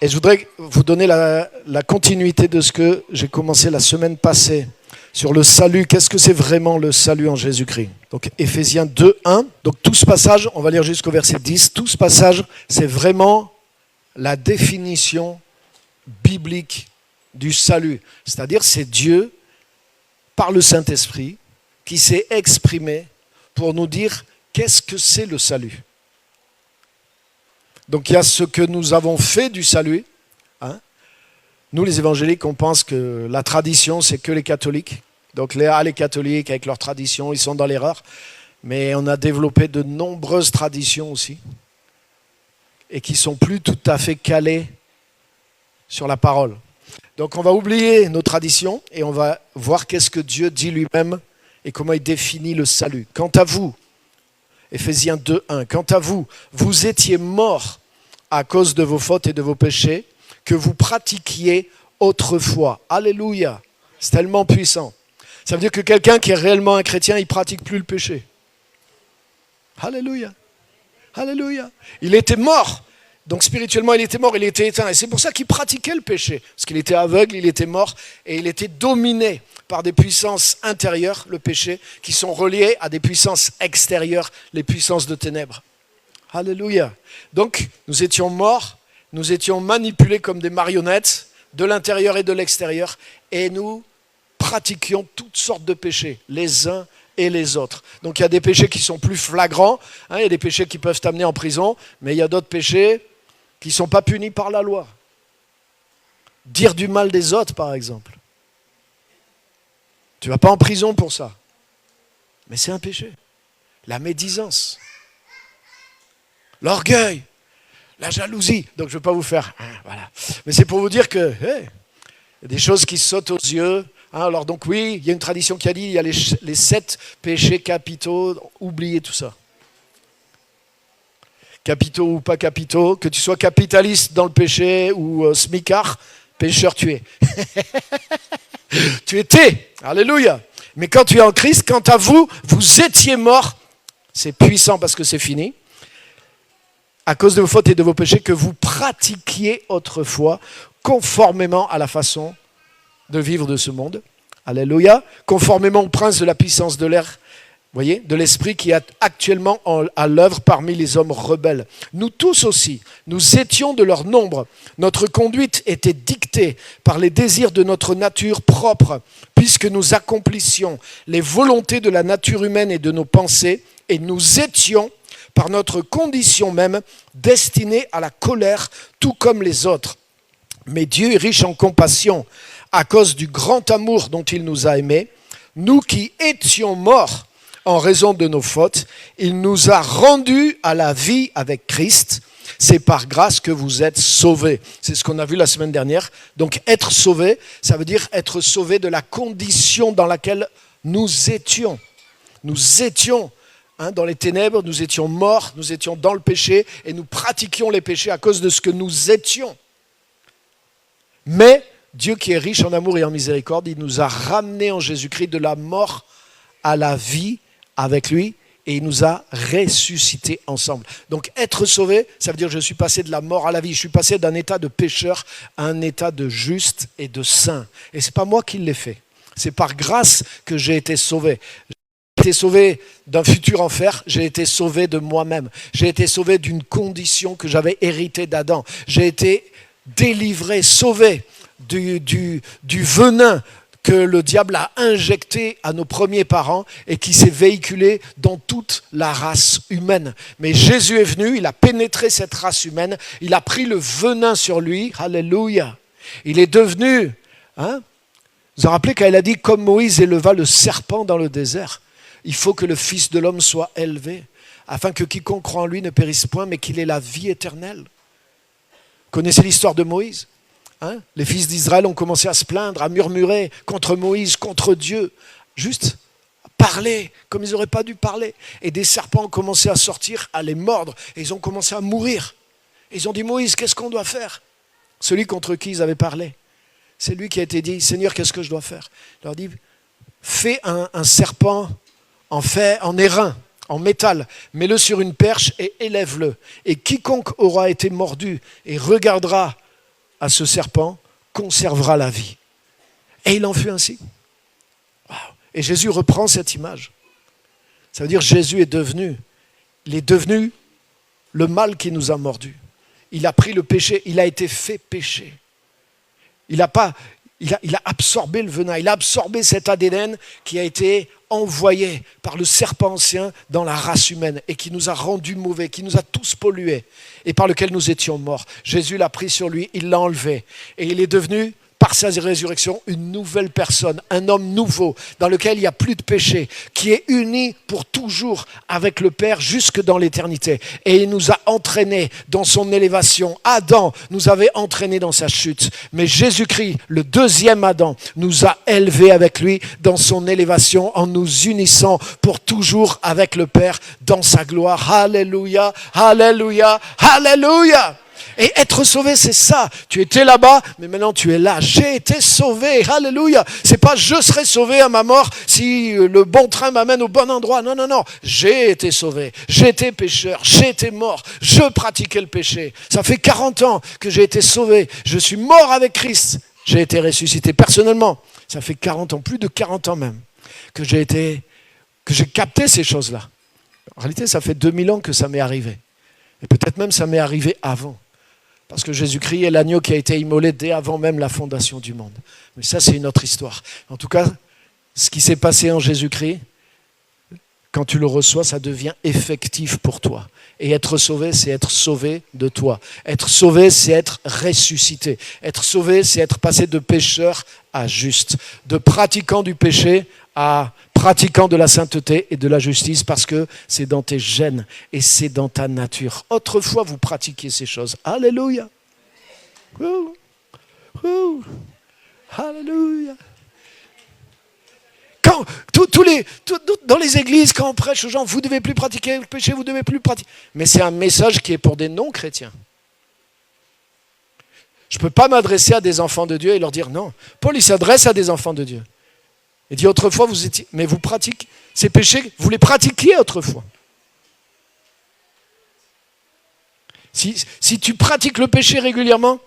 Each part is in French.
Et je voudrais vous donner la continuité de ce que j'ai commencé la semaine passée sur le salut. Qu'est-ce que c'est vraiment le salut en Jésus-Christ? Donc Éphésiens 2, 1. Donc tout ce passage, on va lire jusqu'au verset 10. Tout ce passage, c'est vraiment la définition biblique du salut. C'est-à-dire, c'est Dieu, par le Saint-Esprit, qui s'est exprimé pour nous dire qu'est-ce que c'est le salut. Donc il y a ce que nous avons fait du salut. Nous, les évangéliques, on pense que la tradition, c'est que les catholiques. Donc les catholiques, avec leur tradition, ils sont dans l'erreur. Mais on a développé de nombreuses traditions aussi. Et qui ne sont plus tout à fait calées sur la parole. Donc on va oublier nos traditions et on va voir qu'est-ce que Dieu dit lui-même et comment il définit le salut. Quant à vous, Éphésiens 2, 1, quant à vous, vous étiez morts à cause de vos fautes et de vos péchés que vous pratiquiez autrefois. Alléluia, c'est tellement puissant. Ça veut dire que quelqu'un qui est réellement un chrétien, il ne pratique plus le péché. Alléluia, alléluia. Il était mort. Donc spirituellement, il était mort, il était éteint. Et c'est pour ça qu'il pratiquait le péché. Parce qu'il était aveugle, il était mort et il était dominé par des puissances intérieures, le péché, qui sont reliées à des puissances extérieures, les puissances de ténèbres. Alléluia. Donc, nous étions morts, nous étions manipulés comme des marionnettes, de l'intérieur et de l'extérieur, et nous pratiquions toutes sortes de péchés, les uns et les autres. Donc, il y a des péchés qui sont plus flagrants, il y a des péchés qui peuvent t'amener en prison, mais il y a d'autres péchés qui ne sont pas punis par la loi. Dire du mal des autres, par exemple. Tu ne vas pas en prison pour ça. Mais c'est un péché. La médisance. L'orgueil. La jalousie. Donc je ne veux pas vous faire... voilà. Mais c'est pour vous dire que... il y a des choses qui sautent aux yeux. Alors donc oui, il y a une tradition qui a dit il y a les 7 péchés capitaux. Oubliez tout ça. Capitaux ou pas capitaux, que tu sois capitaliste dans le péché ou smicard, pécheur tu es. Tu étais, alléluia. Mais quand tu es en Christ, quant à vous, vous étiez morts, c'est puissant parce que c'est fini, à cause de vos fautes et de vos péchés que vous pratiquiez autrefois, conformément à la façon de vivre de ce monde. Alléluia. Conformément au prince de la puissance de l'air, voyez, de l'esprit qui est actuellement à l'œuvre parmi les hommes rebelles. Nous tous aussi, nous étions de leur nombre. Notre conduite était dictée par les désirs de notre nature propre, puisque nous accomplissions les volontés de la nature humaine et de nos pensées, et nous étions, par notre condition même, destinés à la colère, tout comme les autres. Mais Dieu est riche en compassion, à cause du grand amour dont il nous a aimés, nous qui étions morts en raison de nos fautes, il nous a rendus à la vie avec Christ. C'est par grâce que vous êtes sauvés. C'est ce qu'on a vu la semaine dernière. Donc être sauvé, ça veut dire être sauvé de la condition dans laquelle nous étions. Nous étions dans les ténèbres, nous étions morts, nous étions dans le péché et nous pratiquions les péchés à cause de ce que nous étions. Mais Dieu qui est riche en amour et en miséricorde, il nous a ramenés en Jésus-Christ de la mort à la vie avec lui et il nous a ressuscités ensemble. Donc être sauvé, ça veut dire que je suis passé de la mort à la vie. Je suis passé d'un état de pécheur à un état de juste et de saint. Et ce n'est pas moi qui l'ai fait. C'est par grâce que j'ai été sauvé. J'ai été sauvé d'un futur enfer, j'ai été sauvé de moi-même. J'ai été sauvé d'une condition que j'avais héritée d'Adam. J'ai été délivré, sauvé du venin que le diable a injecté à nos premiers parents et qui s'est véhiculé dans toute la race humaine. Mais Jésus est venu, il a pénétré cette race humaine, il a pris le venin sur lui, alléluia. Il est devenu, vous vous rappelez quand il a dit, comme Moïse éleva le serpent dans le désert, il faut que le Fils de l'homme soit élevé, afin que quiconque croit en lui ne périsse point, mais qu'il ait la vie éternelle. Connaissez l'histoire de Moïse ? Les fils d'Israël ont commencé à se plaindre, à murmurer contre Moïse, contre Dieu, juste à parler comme ils n'auraient pas dû parler. Et des serpents ont commencé à sortir, à les mordre, et ils ont commencé à mourir. Et ils ont dit, Moïse, qu'est-ce qu'on doit faire ? Celui contre qui ils avaient parlé, c'est lui qui a été dit, Seigneur, qu'est-ce que je dois faire ? Il leur dit, fais un serpent en airain, en métal, mets-le sur une perche et élève-le. Et quiconque aura été mordu et regardera à ce serpent conservera la vie. Et il en fut ainsi. Wow. Et Jésus reprend cette image. Ça veut dire que Jésus est devenu le mal qui nous a mordus. Il a pris le péché, il a été fait péché. Il a absorbé le venin, il a absorbé cet ADN qui a été envoyé par le serpent ancien dans la race humaine et qui nous a rendus mauvais, qui nous a tous pollués et par lequel nous étions morts. Jésus l'a pris sur lui, il l'a enlevé et il est devenu, par sa résurrection, une nouvelle personne, un homme nouveau, dans lequel il n'y a plus de péché, qui est uni pour toujours avec le Père jusque dans l'éternité. Et il nous a entraînés dans son élévation. Adam nous avait entraînés dans sa chute. Mais Jésus-Christ, le deuxième Adam, nous a élevés avec lui dans son élévation en nous unissant pour toujours avec le Père dans sa gloire. Alléluia, alléluia, alléluia. Et être sauvé, c'est ça. Tu étais là-bas, mais maintenant tu es là. J'ai été sauvé. Alléluia. C'est pas je serai sauvé à ma mort si le bon train m'amène au bon endroit. Non, non, non. J'ai été sauvé. J'étais pécheur. J'ai été mort. Je pratiquais le péché. Ça fait 40 ans que j'ai été sauvé. Je suis mort avec Christ. J'ai été ressuscité. Personnellement, ça fait 40 ans, plus de 40 ans même, que j'ai capté ces choses-là. En réalité, ça fait 2000 ans que ça m'est arrivé. Et peut-être même ça m'est arrivé avant. Parce que Jésus-Christ est l'agneau qui a été immolé dès avant même la fondation du monde. Mais ça, c'est une autre histoire. En tout cas, ce qui s'est passé en Jésus-Christ, quand tu le reçois, ça devient effectif pour toi. Et être sauvé, c'est être sauvé de toi. Être sauvé, c'est être ressuscité. Être sauvé, c'est être passé de pécheur à juste. De pratiquant du péché à pratiquant de la sainteté et de la justice, parce que c'est dans tes gènes et c'est dans ta nature. Autrefois, vous pratiquiez ces choses. Alléluia. Alléluia. Dans les églises, quand on prêche aux gens, vous ne devez plus pratiquer le péché, vous ne devez plus pratiquer. Mais c'est un message qui est pour des non-chrétiens. Je ne peux pas m'adresser à des enfants de Dieu et leur dire non. Paul, il s'adresse à des enfants de Dieu. Il dit autrefois, mais vous pratiquez ces péchés, vous les pratiquiez autrefois. Si tu pratiques le péché régulièrement,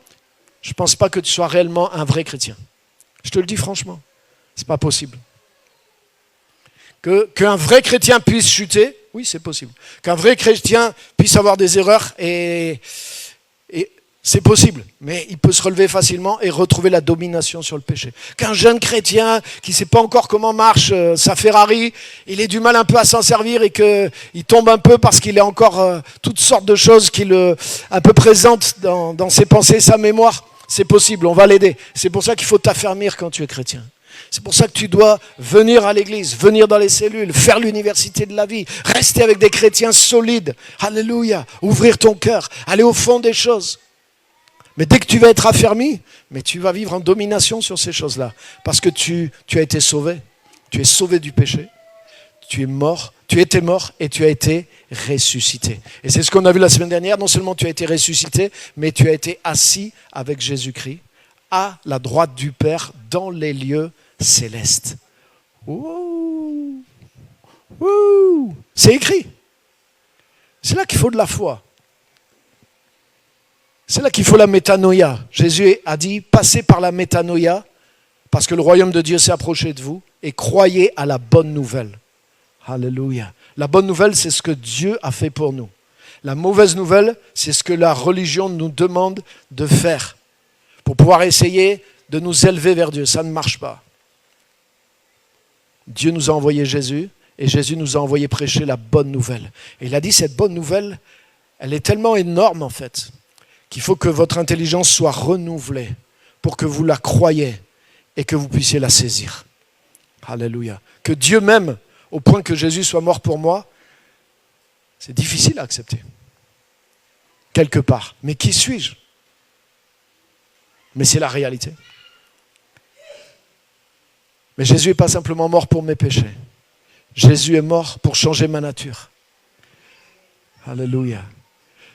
je ne pense pas que tu sois réellement un vrai chrétien. Je te le dis franchement, ce n'est pas possible. Qu'un vrai chrétien puisse chuter, oui, c'est possible. Qu'un vrai chrétien puisse avoir des erreurs, et c'est possible. Mais il peut se relever facilement et retrouver la domination sur le péché. Qu'un jeune chrétien qui ne sait pas encore comment marche sa Ferrari, il ait du mal un peu à s'en servir et qu'il tombe un peu parce qu'il a encore toutes sortes de choses un peu présentes dans ses pensées, sa mémoire, c'est possible, on va l'aider. C'est pour ça qu'il faut t'affermir quand tu es chrétien. C'est pour ça que tu dois venir à l'église, venir dans les cellules, faire l'université de la vie, rester avec des chrétiens solides. Alléluia. Ouvrir ton cœur, aller au fond des choses. Mais dès que tu vas être affermi, mais tu vas vivre en domination sur ces choses-là. Parce que tu as été sauvé. Tu es sauvé du péché. Tu es mort. Tu étais mort et tu as été ressuscité. Et c'est ce qu'on a vu la semaine dernière. Non seulement tu as été ressuscité, mais tu as été assis avec Jésus-Christ à la droite du Père dans les lieux célestes. Ouh. Ouh. C'est écrit. C'est là qu'il faut de la foi. C'est là qu'il faut la métanoïa. Jésus a dit, passez par la métanoïa, parce que le royaume de Dieu s'est approché de vous, et croyez à la bonne nouvelle. Alléluia. La bonne nouvelle, c'est ce que Dieu a fait pour nous. La mauvaise nouvelle, c'est ce que la religion nous demande de faire pour pouvoir essayer de nous élever vers Dieu. Ça ne marche pas. Dieu nous a envoyé Jésus, et Jésus nous a envoyé prêcher la bonne nouvelle. Et il a dit, cette bonne nouvelle, elle est tellement énorme en fait, qu'il faut que votre intelligence soit renouvelée pour que vous la croyiez et que vous puissiez la saisir. Alléluia. Que Dieu m'aime au point que Jésus soit mort pour moi, c'est difficile à accepter. Quelque part. Mais qui suis-je ? Mais c'est la réalité. Mais Jésus n'est pas simplement mort pour mes péchés. Jésus est mort pour changer ma nature. Alléluia.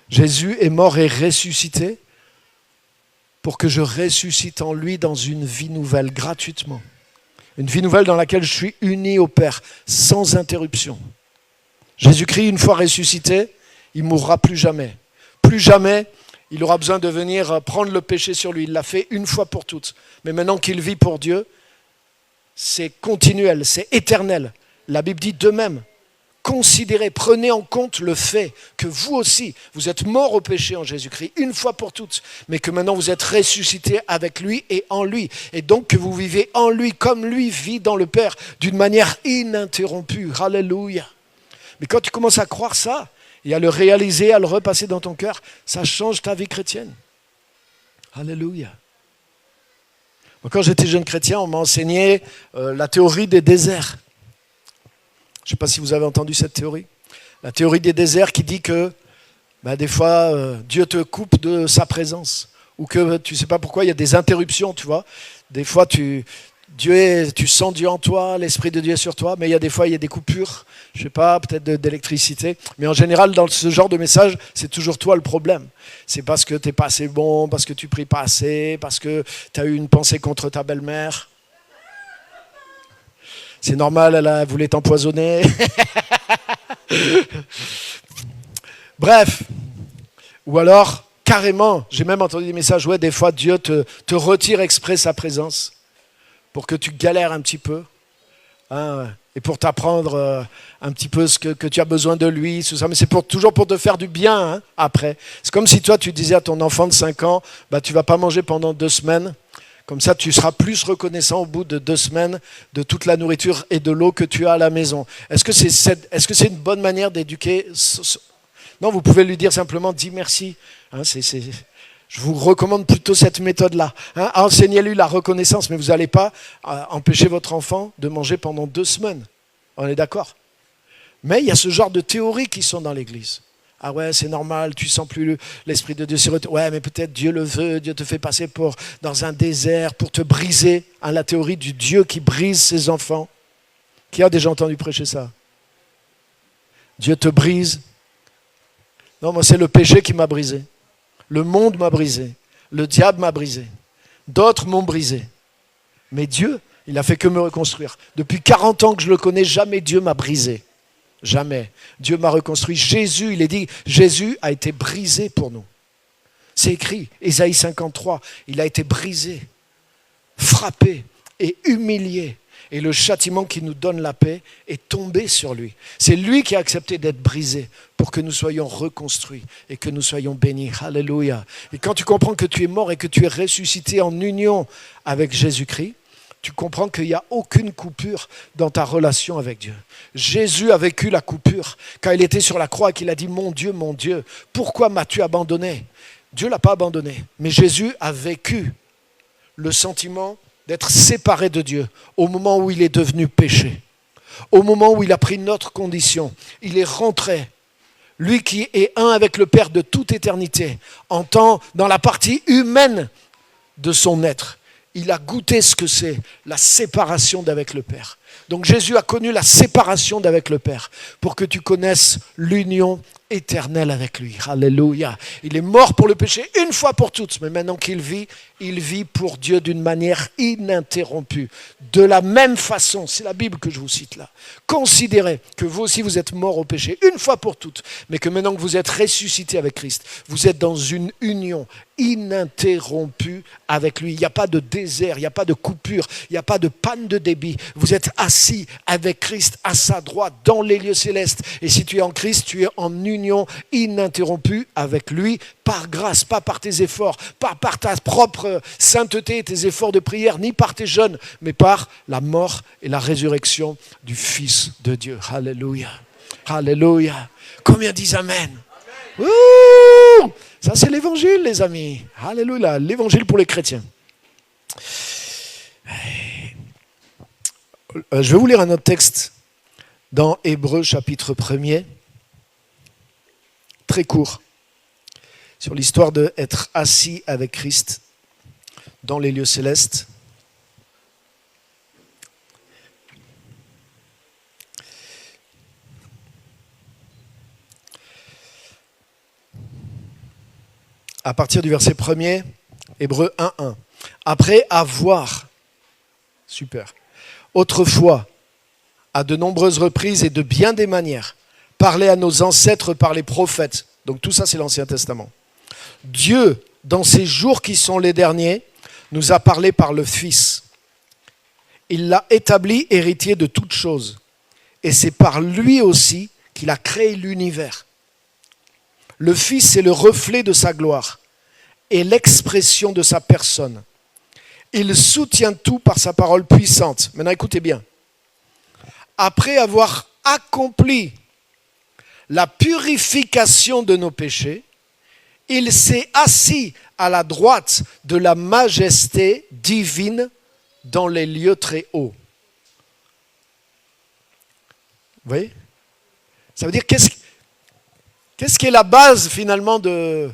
Jésus est mort et ressuscité pour que je ressuscite en lui dans une vie nouvelle, gratuitement. Une vie nouvelle dans laquelle je suis uni au Père, sans interruption. Jésus-Christ, une fois ressuscité, il ne mourra plus jamais. Plus jamais, Il aura besoin de venir prendre le péché sur lui. Il l'a fait une fois pour toutes. Mais maintenant qu'il vit pour Dieu, c'est continuel, c'est éternel. La Bible dit de même. Considérez, prenez en compte le fait que vous aussi, vous êtes morts au péché en Jésus-Christ, une fois pour toutes, mais que maintenant vous êtes ressuscités avec lui et en lui. Et donc que vous vivez en lui comme lui vit dans le Père, d'une manière ininterrompue. Alléluia. Mais quand tu commences à croire ça, et à le réaliser, à le repasser dans ton cœur, ça change ta vie chrétienne. Alléluia. Quand j'étais jeune chrétien, on m'a enseigné la théorie des déserts. Je ne sais pas si vous avez entendu cette théorie. La théorie des déserts qui dit que des fois, Dieu te coupe de sa présence. Ou que tu ne sais pas pourquoi, il y a des interruptions, tu vois. Des fois, tu sens Dieu en toi, l'Esprit de Dieu est sur toi, mais il y a des coupures, je ne sais pas, peut-être d'électricité. Mais en général, dans ce genre de message, c'est toujours toi le problème. C'est parce que tu n'es pas assez bon, parce que tu ne pries pas assez, parce que tu as eu une pensée contre ta belle-mère. C'est normal, elle voulait t'empoisonner. Bref. Ou alors, carrément, j'ai même entendu des messages, des fois Dieu te retire exprès sa présence pour que tu galères un petit peu. Et pour t'apprendre un petit peu ce que tu as besoin de lui, tout ça. Mais c'est toujours pour te faire du bien après. C'est comme si toi, tu disais à ton enfant de 5 ans, tu ne vas pas manger pendant 2 semaines. Comme ça, tu seras plus reconnaissant au bout de 2 semaines de toute la nourriture et de l'eau que tu as à la maison. Est-ce que c'est une bonne manière d'éduquer? Non, vous pouvez lui dire simplement, dis merci. Je vous recommande plutôt cette méthode-là. Enseignez-lui la reconnaissance, mais vous n'allez pas empêcher votre enfant de manger pendant 2 semaines. On est d'accord? Mais il y a ce genre de théories qui sont dans l'Église. Ah ouais, c'est normal, tu sens plus l'Esprit de Dieu. Ouais, mais peut-être Dieu le veut, Dieu te fait passer dans un désert pour te briser. La théorie du Dieu qui brise ses enfants. Qui a déjà entendu prêcher ça? Dieu te brise. Non, moi c'est le péché qui m'a brisé. Le monde m'a brisé. Le diable m'a brisé. D'autres m'ont brisé. Mais Dieu, il n'a fait que me reconstruire. Depuis 40 ans que je le connais, jamais Dieu m'a brisé. Jamais. Dieu m'a reconstruit. Jésus, il est dit, Jésus a été brisé pour nous. C'est écrit, Ésaïe 53, il a été brisé, frappé et humilié. Et le châtiment qui nous donne la paix est tombé sur lui. C'est lui qui a accepté d'être brisé pour que nous soyons reconstruits et que nous soyons bénis. Alléluia. Et quand tu comprends que tu es mort et que tu es ressuscité en union avec Jésus-Christ, tu comprends qu'il n'y a aucune coupure dans ta relation avec Dieu. Jésus a vécu la coupure quand il était sur la croix et qu'il a dit « Mon Dieu, pourquoi m'as-tu abandonné ?» Dieu ne l'a pas abandonné, mais Jésus a vécu le sentiment d'être séparé de Dieu au moment où il est devenu péché, au moment où il a pris notre condition. Il est rentré, lui qui est un avec le Père de toute éternité, dans la partie humaine de son être. Il a goûté ce que c'est, la séparation d'avec le Père. Donc Jésus a connu la séparation d'avec le Père pour que tu connaisses l'union éternelle avec lui. Alléluia. Il est mort pour le péché une fois pour toutes, mais maintenant qu'il vit, il vit pour Dieu d'une manière ininterrompue. De la même façon, c'est la Bible que je vous cite là, considérez que vous aussi vous êtes mort au péché une fois pour toutes, mais que maintenant que vous êtes ressuscité avec Christ, vous êtes dans une union ininterrompue avec lui. Il n'y a pas de désert, il n'y a pas de coupure, il n'y a pas de panne de débit. Vous êtes assis avec Christ à sa droite dans les lieux célestes. Et si tu es en Christ, tu es en union ininterrompue avec lui par grâce, pas par tes efforts, pas par ta propre sainteté, tes efforts de prière, ni par tes jeûnes, mais par la mort et la résurrection du Fils de Dieu. Alléluia. Alléluia. Combien disent Amen? Ouh, ça c'est l'évangile, les amis. Alléluia, l'évangile pour les chrétiens. Je vais vous lire un autre texte dans Hébreux chapitre 1er, très court, sur l'histoire d'être assis avec Christ dans les lieux célestes. À partir du verset 1er, Hébreux 1:1. Après avoir, super, autrefois, à de nombreuses reprises et de bien des manières, parlé à nos ancêtres par les prophètes. Donc tout ça, c'est l'Ancien Testament. Dieu, dans ces jours qui sont les derniers, nous a parlé par le Fils. Il l'a établi héritier de toutes choses. Et c'est par lui aussi qu'il a créé l'univers. Le Fils est le reflet de sa gloire et l'expression de sa personne. Il soutient tout par sa parole puissante. Maintenant, écoutez bien. Après avoir accompli la purification de nos péchés, il s'est assis à la droite de la majesté divine dans les lieux très hauts. Vous voyez ? Ça veut dire qu'est-ce qui est la base finalement de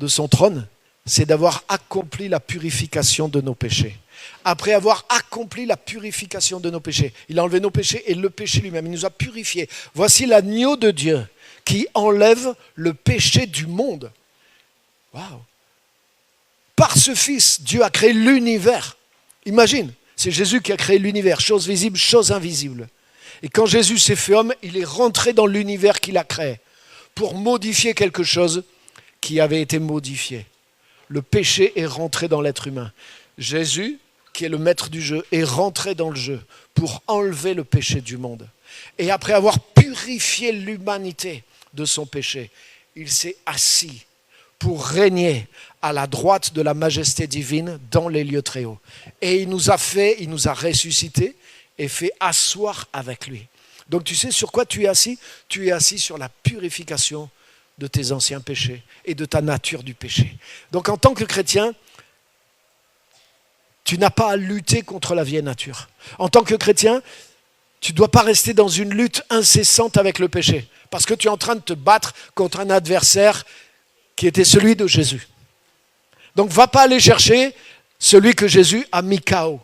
son trône ? C'est d'avoir accompli la purification de nos péchés. Après avoir accompli la purification de nos péchés, il a enlevé nos péchés et le péché lui-même, il nous a purifiés. Voici l'agneau de Dieu qui enlève le péché du monde. Waouh! Par ce Fils, Dieu a créé l'univers. Imagine, c'est Jésus qui a créé l'univers, chose visible, chose invisible. Et quand Jésus s'est fait homme, il est rentré dans l'univers qu'il a créé pour modifier quelque chose qui avait été modifié. Le péché est rentré dans l'être humain. Jésus, qui est le maître du jeu, est rentré dans le jeu pour enlever le péché du monde. Et après avoir purifié l'humanité de son péché, il s'est assis pour régner à la droite de la majesté divine dans les lieux très hauts. Et il nous a ressuscités et fait asseoir avec lui. Donc tu sais sur quoi tu es assis ? Tu es assis sur la purification de tes anciens péchés et de ta nature du péché. Donc en tant que chrétien, tu n'as pas à lutter contre la vieille nature. En tant que chrétien, tu ne dois pas rester dans une lutte incessante avec le péché, parce que tu es en train de te battre contre un adversaire qui était celui de Jésus. Donc va pas aller chercher celui que Jésus a mis KO.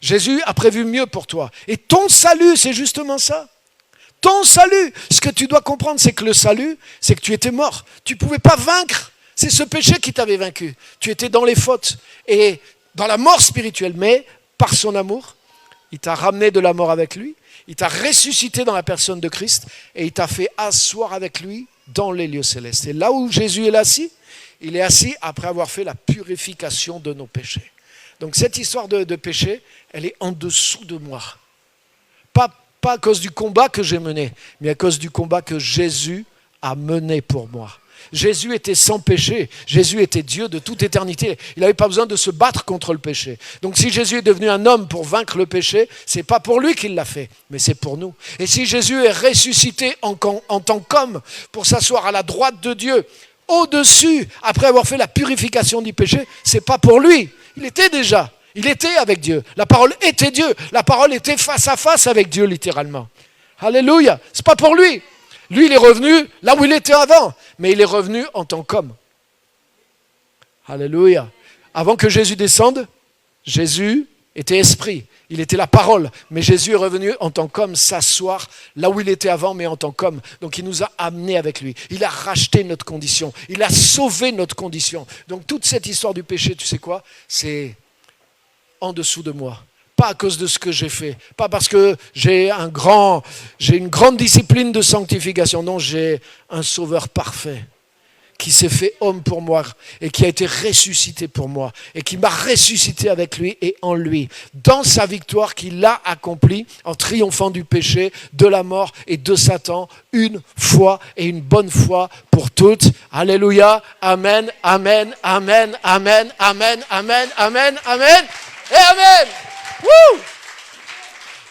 Jésus a prévu mieux pour toi. Et ton salut, c'est justement ça. Ton salut, ce que tu dois comprendre, c'est que le salut, c'est que tu étais mort. Tu ne pouvais pas vaincre. C'est ce péché qui t'avait vaincu. Tu étais dans les fautes et dans la mort spirituelle. Mais par son amour, il t'a ramené de la mort avec lui. Il t'a ressuscité dans la personne de Christ et il t'a fait asseoir avec lui dans les lieux célestes. Et là où Jésus est assis, il est assis après avoir fait la purification de nos péchés. Donc cette histoire de péché, elle est en dessous de moi. Pas à cause du combat que j'ai mené, mais à cause du combat que Jésus a mené pour moi. Jésus était sans péché. Jésus était Dieu de toute éternité. Il n'avait pas besoin de se battre contre le péché. Donc si Jésus est devenu un homme pour vaincre le péché, ce n'est pas pour lui qu'il l'a fait, mais c'est pour nous. Et si Jésus est ressuscité en tant qu'homme pour s'asseoir à la droite de Dieu, au-dessus, après avoir fait la purification du péché, ce n'est pas pour lui. Il était déjà. Il était avec Dieu. La parole était Dieu. La parole était face à face avec Dieu, littéralement. Alléluia. Ce n'est pas pour lui. Lui, il est revenu là où il était avant. Mais il est revenu en tant qu'homme. Alléluia. Avant que Jésus descende, Jésus était esprit. Il était la parole. Mais Jésus est revenu en tant qu'homme s'asseoir là où il était avant, mais en tant qu'homme. Donc il nous a amenés avec lui. Il a racheté notre condition. Il a sauvé notre condition. Donc toute cette histoire du péché, tu sais quoi ? C'est en dessous de moi. Pas à cause de ce que j'ai fait. Pas parce que j'ai une grande discipline de sanctification. Non, j'ai un sauveur parfait qui s'est fait homme pour moi et qui a été ressuscité pour moi et qui m'a ressuscité avec lui et en lui. Dans sa victoire qu'il a accomplie en triomphant du péché, de la mort et de Satan, une fois et une bonne fois pour toutes. Alléluia. Amen, amen, amen, amen, amen, amen, amen, amen. Et amen. Wouh!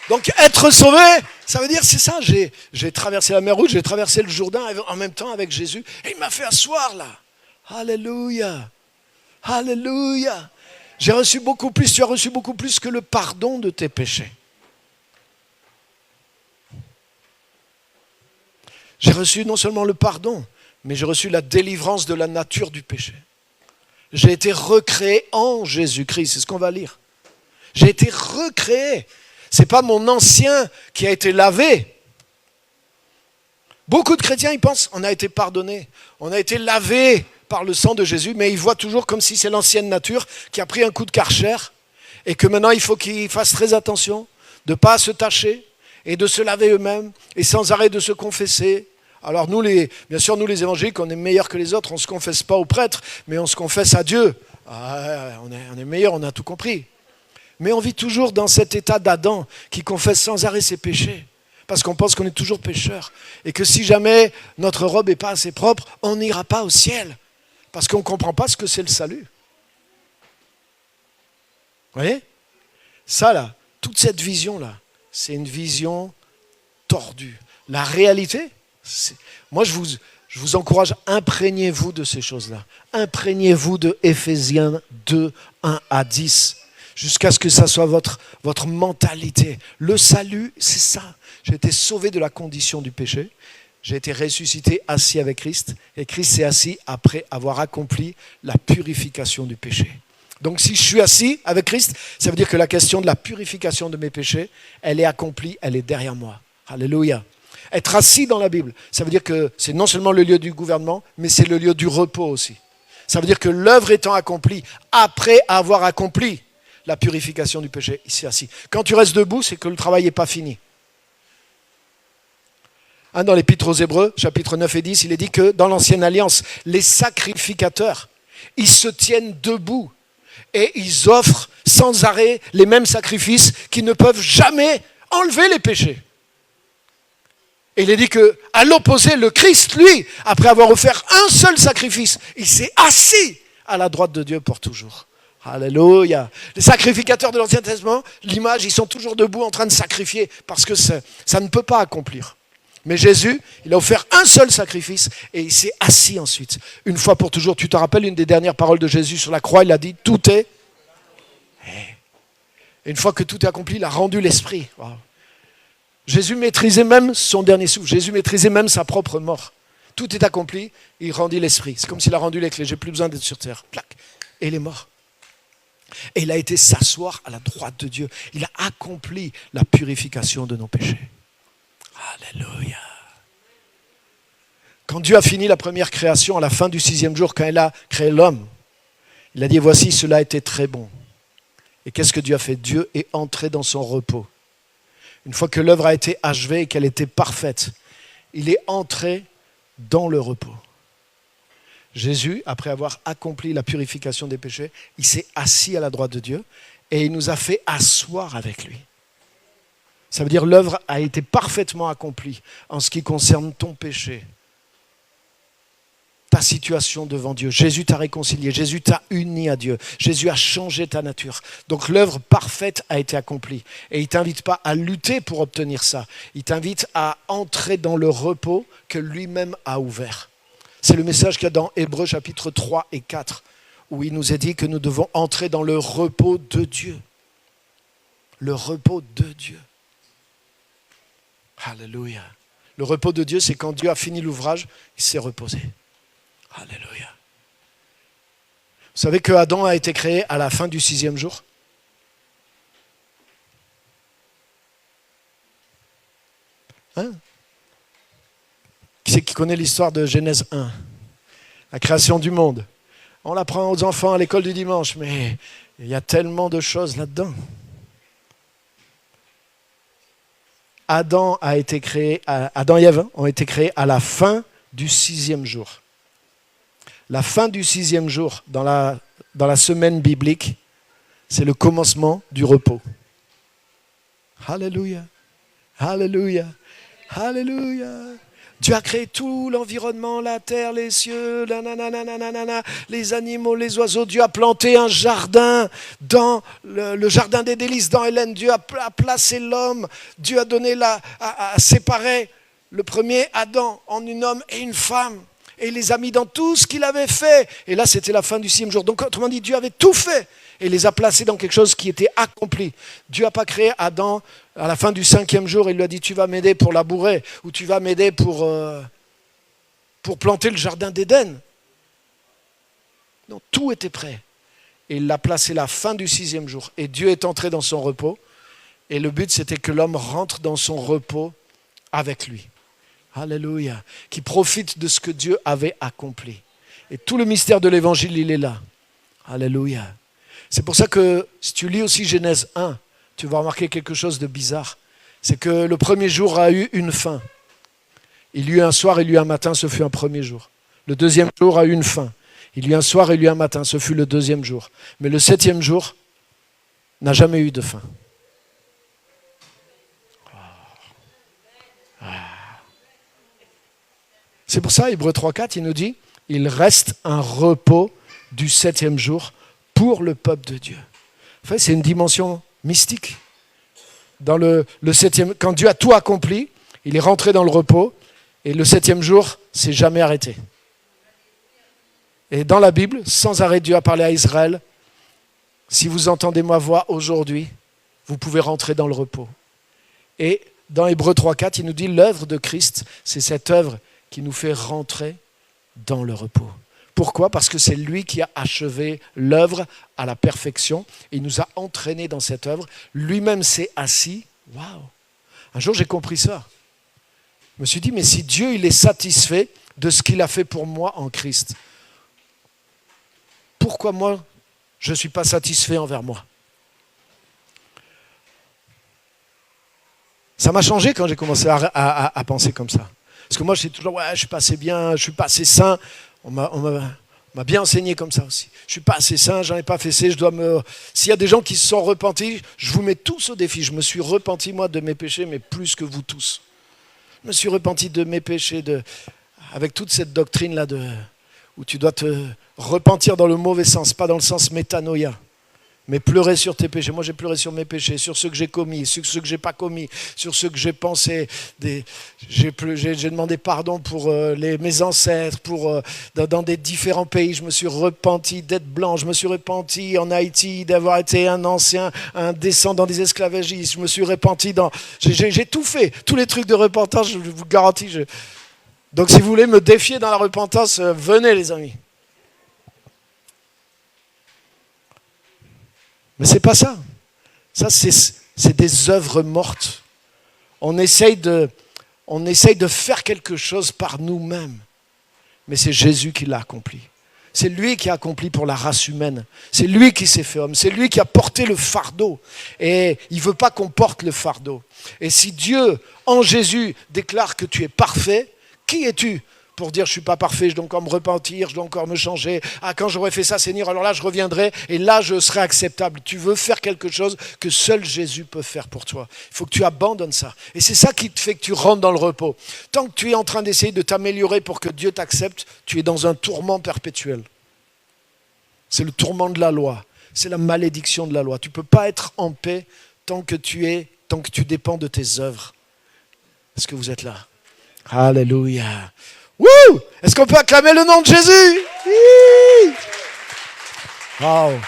Donc être sauvé, ça veut dire c'est ça, j'ai traversé la mer Rouge, j'ai traversé le Jourdain en même temps avec Jésus et il m'a fait asseoir là. Alléluia. Alléluia. Tu as reçu beaucoup plus que le pardon de tes péchés. J'ai reçu non seulement le pardon, mais j'ai reçu la délivrance de la nature du péché. J'ai été recréé en Jésus-Christ, c'est ce qu'on va lire. J'ai été recréé. Ce n'est pas mon ancien qui a été lavé. Beaucoup de chrétiens, ils pensent on a été pardonné, on a été lavé par le sang de Jésus, mais ils voient toujours comme si c'est l'ancienne nature qui a pris un coup de Karcher et que maintenant il faut qu'ils fassent très attention de ne pas se tacher et de se laver eux-mêmes et sans arrêt de se confesser Alors bien sûr, nous les évangéliques, on est meilleurs que les autres, on ne se confesse pas aux prêtres, mais on se confesse à Dieu. Ah, on est meilleurs, on a tout compris. Mais on vit toujours dans cet état d'Adam qui confesse sans arrêt ses péchés. Parce qu'on pense qu'on est toujours pécheur. Et que si jamais notre robe n'est pas assez propre, on n'ira pas au ciel. Parce qu'on ne comprend pas ce que c'est le salut. Vous voyez ? Ça là, toute cette vision-là, c'est une vision tordue. La réalité, moi je vous encourage, imprégnez-vous de ces choses-là. Imprégnez-vous de Éphésiens 2, 1 à 10. Jusqu'à ce que ça soit votre mentalité. Le salut, c'est ça. J'ai été sauvé de la condition du péché. J'ai été ressuscité, assis avec Christ. Et Christ s'est assis après avoir accompli la purification du péché. Donc si je suis assis avec Christ, ça veut dire que la question de la purification de mes péchés, elle est accomplie, elle est derrière moi. Alléluia. Être assis dans la Bible, ça veut dire que c'est non seulement le lieu du gouvernement, mais c'est le lieu du repos aussi. Ça veut dire que l'œuvre étant accomplie, après avoir accompli la purification du péché, ici assis. Quand tu restes debout, c'est que le travail n'est pas fini. Dans l'Épître aux Hébreux, chapitre 9 et 10, il est dit que dans l'Ancienne Alliance, les sacrificateurs, ils se tiennent debout et ils offrent sans arrêt les mêmes sacrifices qui ne peuvent jamais enlever les péchés. Et il est dit qu'à l'opposé, le Christ, lui, après avoir offert un seul sacrifice, il s'est assis à la droite de Dieu pour toujours. Alléluia. Les sacrificateurs de l'Ancien Testament, l'image, ils sont toujours debout en train de sacrifier parce que ça ne peut pas accomplir. Mais Jésus, il a offert un seul sacrifice et il s'est assis ensuite. Une fois pour toujours, tu te rappelles une des dernières paroles de Jésus sur la croix, il a dit « Tout est ». Et une fois que tout est accompli, il a rendu l'esprit. Wow. Jésus maîtrisait même son dernier souffle. Jésus maîtrisait même sa propre mort. Tout est accompli, il rendit l'esprit. C'est comme s'il a rendu les clés. J'ai plus besoin d'être sur terre. Plac. Et il est mort. Et il a été s'asseoir à la droite de Dieu. Il a accompli la purification de nos péchés. Alléluia. Quand Dieu a fini la première création, à la fin du 6e jour, quand il a créé l'homme, il a dit, voici, cela était très bon. Et qu'est-ce que Dieu a fait ? Dieu est entré dans son repos. Une fois que l'œuvre a été achevée et qu'elle était parfaite, il est entré dans le repos. Jésus, après avoir accompli la purification des péchés, il s'est assis à la droite de Dieu et il nous a fait asseoir avec lui. Ça veut dire que l'œuvre a été parfaitement accomplie en ce qui concerne ton péché, ta situation devant Dieu. Jésus t'a réconcilié, Jésus t'a uni à Dieu, Jésus a changé ta nature. Donc l'œuvre parfaite a été accomplie. Et il ne t'invite pas à lutter pour obtenir ça. Il t'invite à entrer dans le repos que lui-même a ouvert. C'est le message qu'il y a dans Hébreux chapitre 3 et 4, où il nous est dit que nous devons entrer dans le repos de Dieu. Le repos de Dieu. Alléluia. Le repos de Dieu, c'est quand Dieu a fini l'ouvrage, il s'est reposé. Alléluia. Vous savez que Adam a été créé à la fin du 6e jour ? Qui c'est qui connaît l'histoire de Genèse 1 ? La création du monde. On l'apprend aux enfants à l'école du dimanche, mais il y a tellement de choses là-dedans. Adam et Ève ont été créés à la fin du 6e jour. La fin du 6e jour, dans la semaine biblique, c'est le commencement du repos. Alléluia, alléluia, alléluia. Dieu a créé tout l'environnement, la terre, les cieux, les animaux, les oiseaux. Dieu a planté un jardin dans le jardin des délices dans Hélène. Dieu a placé l'homme. Dieu a donné a séparé le premier Adam en un homme et une femme. Et il les a mis dans tout ce qu'il avait fait. Et là, c'était la fin du 6e jour. Donc, autrement dit, Dieu avait tout fait. Et il les a placés dans quelque chose qui était accompli. Dieu n'a pas créé Adam à la fin du 5e jour. Il lui a dit, tu vas m'aider pour labourer. Ou tu vas m'aider pour planter le jardin d'Éden. Non, tout était prêt. Et il l'a placé la fin du 6e jour. Et Dieu est entré dans son repos. Et le but, c'était que l'homme rentre dans son repos avec lui. Alléluia. Qui profite de ce que Dieu avait accompli. Et tout le mystère de l'évangile, il est là. Alléluia. C'est pour ça que si tu lis aussi Genèse 1, tu vas remarquer quelque chose de bizarre. C'est que le premier jour a eu une fin. Il y eut un soir, il y eut un matin, ce fut un premier jour. Le deuxième jour a eu une fin. Il y eut un soir, il y eut un matin, ce fut le deuxième jour. Mais le septième jour n'a jamais eu de fin. C'est pour ça, Hébreux 3,4, il nous dit, il reste un repos du septième jour pour le peuple de Dieu. En fait, c'est une dimension mystique. Dans le septième, quand Dieu a tout accompli, il est rentré dans le repos, et le septième jour, c'est jamais arrêté. Et dans la Bible, sans arrêt, Dieu a parlé à Israël. Si vous entendez ma voix aujourd'hui, vous pouvez rentrer dans le repos. Et dans Hébreux 3,4, il nous dit l'œuvre de Christ, c'est cette œuvre qui nous fait rentrer dans le repos. Pourquoi ? Parce que c'est lui qui a achevé l'œuvre à la perfection. Et il nous a entraînés dans cette œuvre. Lui-même s'est assis. Waouh ! Un jour, j'ai compris ça. Je me suis dit, mais si Dieu il est satisfait de ce qu'il a fait pour moi en Christ, pourquoi moi, je ne suis pas satisfait envers moi ? Ça m'a changé quand j'ai commencé à penser comme ça. Parce que moi, j'étais toujours, ouais, je ne suis pas assez bien, je ne suis pas assez saint. On m'a bien enseigné comme ça aussi. Je ne suis pas assez saint, je n'en ai pas fessé, je dois me... S'il y a des gens qui se sont repentis, je vous mets tous au défi. Je me suis repenti, moi, de mes péchés, mais plus que vous tous. Je me suis repenti de mes péchés, avec toute cette doctrine-là, où tu dois te repentir dans le mauvais sens, pas dans le sens métanoïa. Mais pleurer sur tes péchés. Moi, j'ai pleuré sur mes péchés, sur ceux que j'ai commis, sur ceux que j'ai pas commis, sur ceux que j'ai pensé. J'ai demandé pardon pour mes ancêtres, dans des différents pays. Je me suis repenti d'être blanc. Je me suis repenti en Haïti d'avoir été un descendant des esclavagistes. Je me suis repenti j'ai tout fait. Tous les trucs de repentance, je vous garantis. Donc, si vous voulez me défier dans la repentance, venez, les amis. Mais c'est pas ça. Ça, c'est des œuvres mortes. On essaye de faire quelque chose par nous-mêmes. Mais c'est Jésus qui l'a accompli. C'est lui qui a accompli pour la race humaine. C'est lui qui s'est fait homme. C'est lui qui a porté le fardeau. Et il ne veut pas qu'on porte le fardeau. Et si Dieu, en Jésus, déclare que tu es parfait, qui es-tu pour dire je ne suis pas parfait, je dois encore me repentir, je dois encore me changer. Ah, quand j'aurai fait ça, Seigneur, alors là, je reviendrai et là, je serai acceptable. Tu veux faire quelque chose que seul Jésus peut faire pour toi. Il faut que tu abandonnes ça. Et c'est ça qui te fait que tu rentres dans le repos. Tant que tu es en train d'essayer de t'améliorer pour que Dieu t'accepte, tu es dans un tourment perpétuel. C'est le tourment de la loi. C'est la malédiction de la loi. Tu ne peux pas être en paix tant que tu dépends de tes œuvres. Est-ce que vous êtes là? Alléluia. Wouh! Est-ce qu'on peut acclamer le nom de Jésus? Oui! Wow.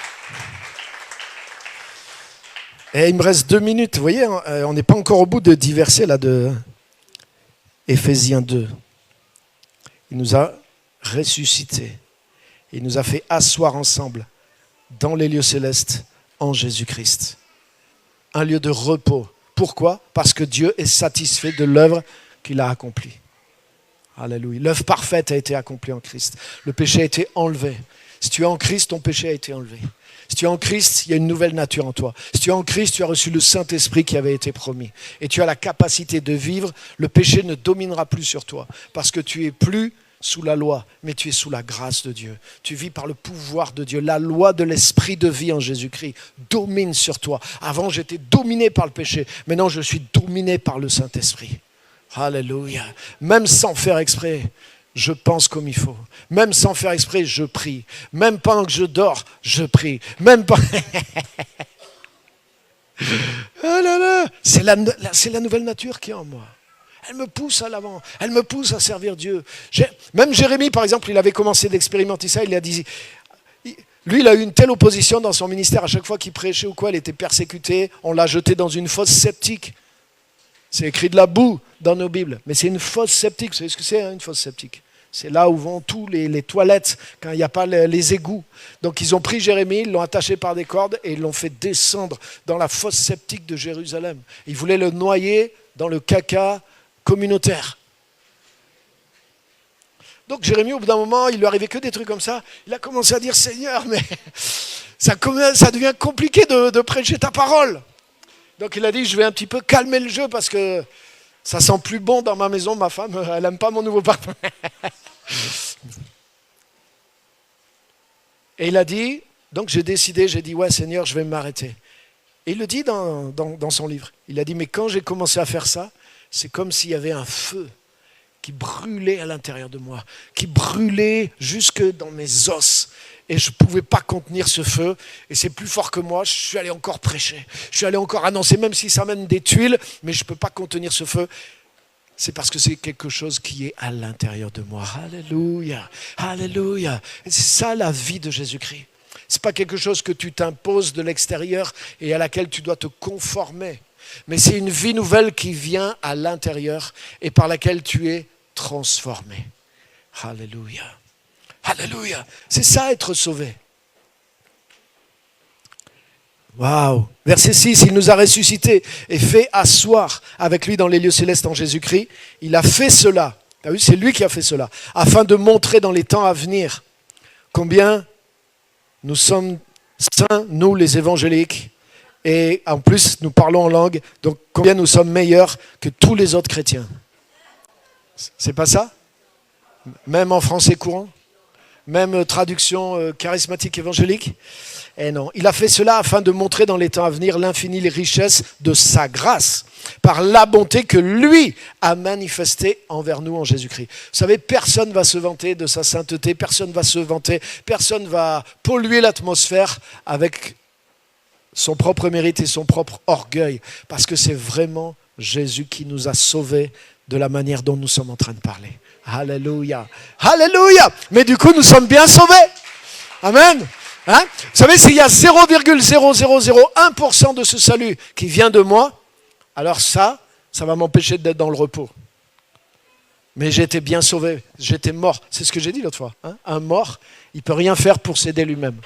Et il me reste 2 minutes. Vous voyez, on n'est pas encore au bout de 10 versets là, de Éphésiens 2. Il nous a ressuscités. Il nous a fait asseoir ensemble dans les lieux célestes en Jésus-Christ. Un lieu de repos. Pourquoi? Parce que Dieu est satisfait de l'œuvre qu'il a accomplie. Alléluia. L'œuvre parfaite a été accomplie en Christ. Le péché a été enlevé. Si tu es en Christ, ton péché a été enlevé. Si tu es en Christ, il y a une nouvelle nature en toi. Si tu es en Christ, tu as reçu le Saint-Esprit qui avait été promis. Et tu as la capacité de vivre. Le péché ne dominera plus sur toi. Parce que tu es plus sous la loi, mais tu es sous la grâce de Dieu. Tu vis par le pouvoir de Dieu. La loi de l'esprit de vie en Jésus-Christ domine sur toi. Avant, j'étais dominé par le péché. Maintenant, je suis dominé par le Saint-Esprit. Alléluia. Même sans faire exprès, je pense comme il faut. Même sans faire exprès, je prie. Même pendant que je dors, je prie. Même pas. Oh là là, c'est la nouvelle nature qui est en moi. Elle me pousse à l'avant. Elle me pousse à servir Dieu. Même Jérémie, par exemple, il avait commencé d'expérimenter ça. Il a dit, lui, il a eu une telle opposition dans son ministère. À chaque fois qu'il prêchait ou quoi, il était persécuté. On l'a jeté dans une fosse septique. C'est écrit de la boue dans nos Bibles, mais c'est une fosse septique. Vous savez ce que c'est, une fosse septique? C'est là où vont tous les toilettes, quand il n'y a pas les égouts. Donc ils ont pris Jérémie, ils l'ont attaché par des cordes et ils l'ont fait descendre dans la fosse septique de Jérusalem. Ils voulaient le noyer dans le caca communautaire. Donc Jérémie, au bout d'un moment, il lui arrivait que des trucs comme ça. Il a commencé à dire, Seigneur, mais ça devient compliqué de prêcher ta parole. Donc il a dit, je vais un petit peu calmer le jeu parce que Ça sent plus bon dans ma maison, ma femme, elle n'aime pas mon nouveau parfum. Et il a dit, donc j'ai dit, ouais Seigneur, je vais m'arrêter. Et il le dit dans son livre. Il a dit, mais quand j'ai commencé à faire ça, c'est comme s'il y avait un feu qui brûlait à l'intérieur de moi, qui brûlait jusque dans mes os. Et je ne pouvais pas contenir ce feu. Et c'est plus fort que moi. Je suis allé encore prêcher. Je suis allé encore annoncer, même si ça mène des tuiles, mais je ne peux pas contenir ce feu. C'est parce que c'est quelque chose qui est à l'intérieur de moi. Alléluia. Alléluia. Et c'est ça la vie de Jésus-Christ. Ce n'est pas quelque chose que tu t'imposes de l'extérieur et à laquelle tu dois te conformer. Mais c'est une vie nouvelle qui vient à l'intérieur et par laquelle tu es transformé. Alléluia. Alléluia. C'est ça être sauvé. Waouh. Verset 6, il nous a ressuscités et fait asseoir avec lui dans les lieux célestes en Jésus-Christ. Il a fait cela. T'as vu, c'est lui qui a fait cela. Afin de montrer dans les temps à venir combien nous sommes saints, nous les évangéliques. Et en plus, nous parlons en langue. Donc combien nous sommes meilleurs que tous les autres chrétiens. C'est pas ça? Même en français courant? Même traduction charismatique évangélique? Eh non, il a fait cela afin de montrer dans les temps à venir l'infinie richesse de sa grâce, par la bonté que lui a manifestée envers nous en Jésus-Christ. Vous savez, personne ne va se vanter de sa sainteté, personne ne va se vanter, personne ne va polluer l'atmosphère avec son propre mérite et son propre orgueil, parce que c'est vraiment Jésus qui nous a sauvés de la manière dont nous sommes en train de parler. Alléluia. Alléluia. Mais du coup, nous sommes bien sauvés. Amen. Hein? Vous savez, s'il y a 0,0001% de ce salut qui vient de moi, alors ça va m'empêcher d'être dans le repos. Mais j'étais bien sauvé, j'étais mort. C'est ce que j'ai dit l'autre fois. Hein? Un mort, il ne peut rien faire pour s'aider lui-même.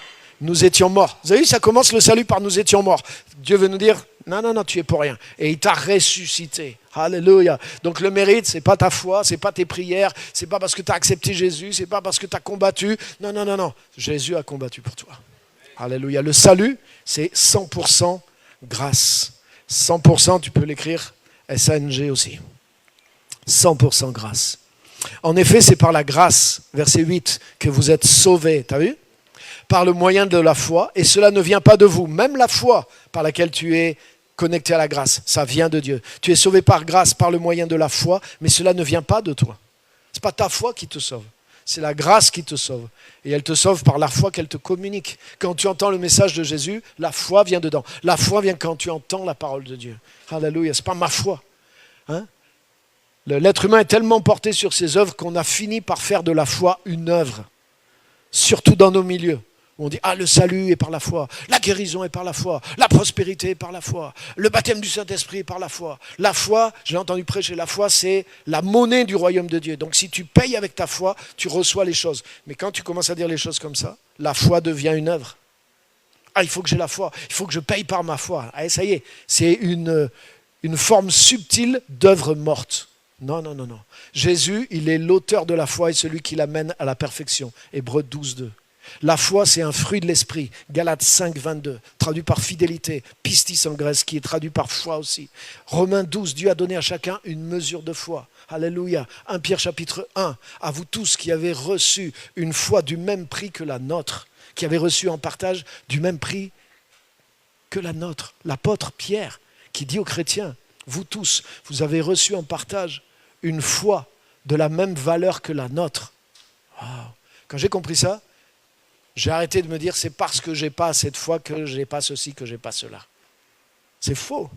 Nous étions morts. Vous avez vu, ça commence le salut par nous étions morts. Dieu veut nous dire, non, tu es pour rien. Et il t'a ressuscité. Alléluia. Donc le mérite, c'est pas ta foi, c'est pas tes prières, c'est pas parce que tu as accepté Jésus, c'est pas parce que tu as combattu. Non. Jésus a combattu pour toi. Alléluia. Le salut, c'est 100% grâce. 100%, tu peux l'écrire S-A-N-G aussi. 100% grâce. En effet, c'est par la grâce, verset 8, que vous êtes sauvés. T'as vu? Par le moyen de la foi, et cela ne vient pas de vous. Même la foi par laquelle tu es connecté à la grâce, ça vient de Dieu. Tu es sauvé par grâce, par le moyen de la foi, mais cela ne vient pas de toi. Ce n'est pas ta foi qui te sauve, c'est la grâce qui te sauve. Et elle te sauve par la foi qu'elle te communique. Quand tu entends le message de Jésus, la foi vient dedans. La foi vient quand tu entends la parole de Dieu. Alléluia, ce n'est pas ma foi. Hein? L'être humain est tellement porté sur ses œuvres qu'on a fini par faire de la foi une œuvre, surtout dans nos milieux. On dit, le salut est par la foi, la guérison est par la foi, la prospérité est par la foi, le baptême du Saint-Esprit est par la foi. La foi, j'ai entendu prêcher, la foi c'est la monnaie du royaume de Dieu. Donc si tu payes avec ta foi, tu reçois les choses. Mais quand tu commences à dire les choses comme ça, la foi devient une œuvre. Il faut que j'ai la foi, il faut que je paye par ma foi. Ça y est, c'est une forme subtile d'œuvre morte. Non. Jésus, il est l'auteur de la foi et celui qui l'amène à la perfection. Hébreux 12:2. La foi, c'est un fruit de l'esprit. Galates 5:22, traduit par fidélité. Pistis en grec, qui est traduit par foi aussi. Romains 12, Dieu a donné à chacun une mesure de foi. Alléluia. 1 Pierre chapitre 1, à vous tous qui avez reçu une foi du même prix que la nôtre, qui avez reçu en partage du même prix que la nôtre. L'apôtre Pierre, qui dit aux chrétiens, vous tous, vous avez reçu en partage une foi de la même valeur que la nôtre. Wow. Quand j'ai compris ça, j'ai arrêté de me dire c'est parce que j'ai pas assez de foi que j'ai pas ceci, que j'ai pas cela. C'est faux.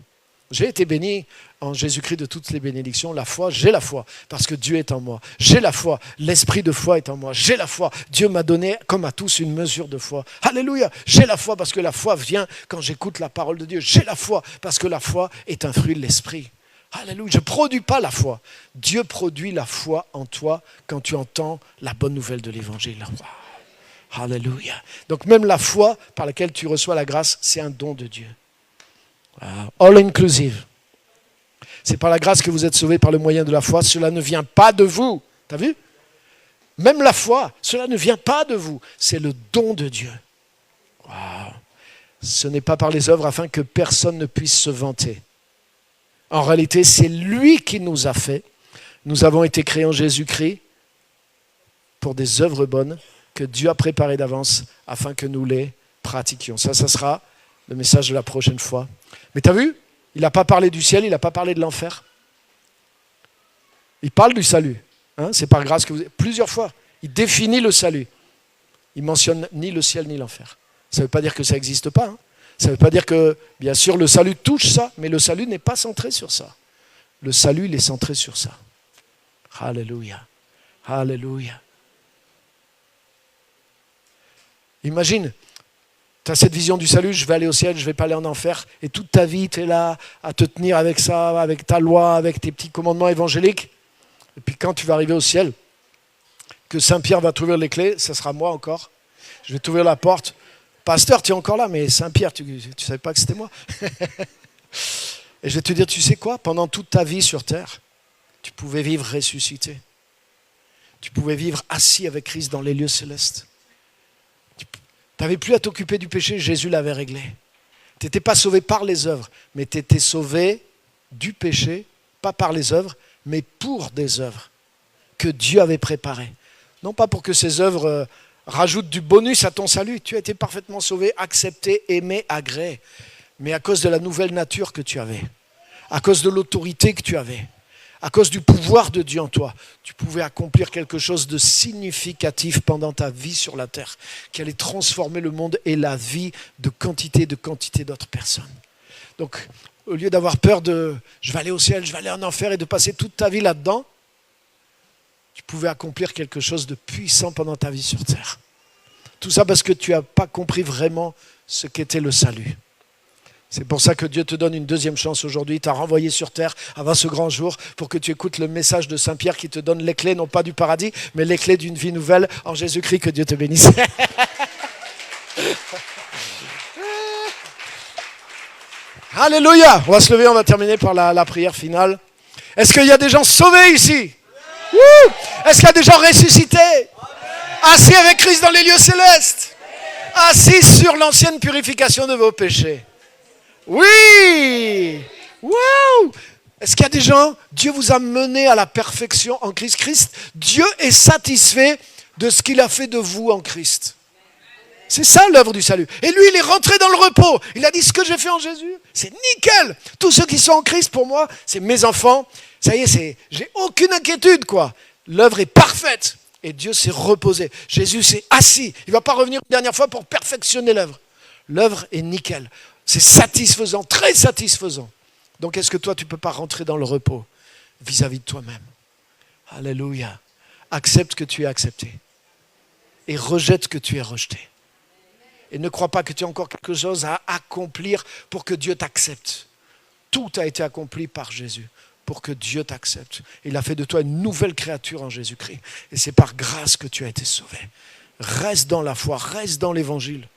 J'ai été béni en Jésus-Christ de toutes les bénédictions. La foi, j'ai la foi parce que Dieu est en moi. J'ai la foi, l'esprit de foi est en moi. J'ai la foi, Dieu m'a donné comme à tous une mesure de foi. Alléluia. J'ai la foi parce que la foi vient quand j'écoute la parole de Dieu. J'ai la foi parce que la foi est un fruit de l'esprit. Alléluia. Je ne produis pas la foi. Dieu produit la foi en toi quand tu entends la bonne nouvelle de l'évangile. Wow. Alléluia. Donc même la foi par laquelle tu reçois la grâce, c'est un don de Dieu. Wow. All inclusive. C'est par la grâce que vous êtes sauvés par le moyen de la foi. Cela ne vient pas de vous. T'as vu? Même la foi, cela ne vient pas de vous. C'est le don de Dieu. Wow. Ce n'est pas par les œuvres afin que personne ne puisse se vanter. En réalité, c'est lui qui nous a fait. Nous avons été créés en Jésus-Christ pour des œuvres bonnes que Dieu a préparées d'avance afin que nous les pratiquions. Ça sera le message de la prochaine fois. Mais tu as vu, il n'a pas parlé du ciel, il n'a pas parlé de l'enfer. Il parle du salut. Hein, c'est par grâce que vous... Plusieurs fois, il définit le salut. Il ne mentionne ni le ciel ni l'enfer. Ça ne veut pas dire que ça n'existe pas. Hein. Ça ne veut pas dire que, bien sûr, le salut touche ça, mais le salut n'est pas centré sur ça. Le salut, il est centré sur ça. Alléluia. Alléluia. Imagine, tu as cette vision du salut, je vais aller au ciel, je ne vais pas aller en enfer, et toute ta vie, tu es là à te tenir avec ça, avec ta loi, avec tes petits commandements évangéliques. Et puis quand tu vas arriver au ciel, que Saint-Pierre va t'ouvrir les clés, ça sera moi encore. Je vais t'ouvrir la porte. Pasteur, tu es encore là, mais Saint-Pierre, tu ne savais pas que c'était moi. Et je vais te dire, tu sais quoi? Pendant toute ta vie sur terre, tu pouvais vivre ressuscité. Tu pouvais vivre assis avec Christ dans les lieux célestes. Tu n'avais plus à t'occuper du péché, Jésus l'avait réglé. Tu n'étais pas sauvé par les œuvres, mais tu étais sauvé du péché, pas par les œuvres, mais pour des œuvres que Dieu avait préparées. Non pas pour que ces œuvres rajoutent du bonus à ton salut. Tu as été parfaitement sauvé, accepté, aimé, agréé. Mais à cause de la nouvelle nature que tu avais, à cause de l'autorité que tu avais, à cause du pouvoir de Dieu en toi, tu pouvais accomplir quelque chose de significatif pendant ta vie sur la terre, qui allait transformer le monde et la vie de quantité d'autres personnes. Donc, au lieu d'avoir peur de « je vais aller au ciel, je vais aller en enfer » et de passer toute ta vie là-dedans, tu pouvais accomplir quelque chose de puissant pendant ta vie sur terre. Tout ça parce que tu n'as pas compris vraiment ce qu'était le salut. C'est pour ça que Dieu te donne une deuxième chance aujourd'hui. Il t'a renvoyé sur terre avant ce grand jour pour que tu écoutes le message de Saint-Pierre qui te donne les clés, non pas du paradis, mais les clés d'une vie nouvelle en Jésus-Christ. Que Dieu te bénisse. Alléluia. On va se lever, on va terminer par la prière finale. Est-ce qu'il y a des gens sauvés ici? Est-ce qu'il y a des gens ressuscités? Assis avec Christ dans les lieux célestes? Assis sur l'ancienne purification de vos péchés? Oui! Wow! Est-ce qu'il y a des gens, Dieu vous a mené à la perfection en Christ? Christ, Dieu est satisfait de ce qu'il a fait de vous en Christ. C'est ça l'œuvre du salut. Et lui, il est rentré dans le repos. Il a dit, ce que j'ai fait en Jésus, c'est nickel. Tous ceux qui sont en Christ, pour moi, c'est mes enfants. Ça y est, j'ai aucune inquiétude, quoi. L'œuvre est parfaite. Et Dieu s'est reposé. Jésus s'est assis. Il ne va pas revenir une dernière fois pour perfectionner l'œuvre. L'œuvre est nickel. C'est satisfaisant, très satisfaisant. Donc, est-ce que toi, tu ne peux pas rentrer dans le repos vis-à-vis de toi-même? Alléluia. Accepte que tu es accepté. Et rejette que tu es rejeté. Et ne crois pas que tu as encore quelque chose à accomplir pour que Dieu t'accepte. Tout a été accompli par Jésus pour que Dieu t'accepte. Il a fait de toi une nouvelle créature en Jésus-Christ. Et c'est par grâce que tu as été sauvé. Reste dans la foi, reste dans l'évangile.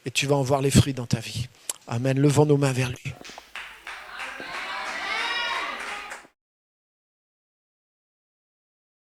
Et tu vas en voir les fruits dans ta vie. Amen. Levons nos mains vers lui.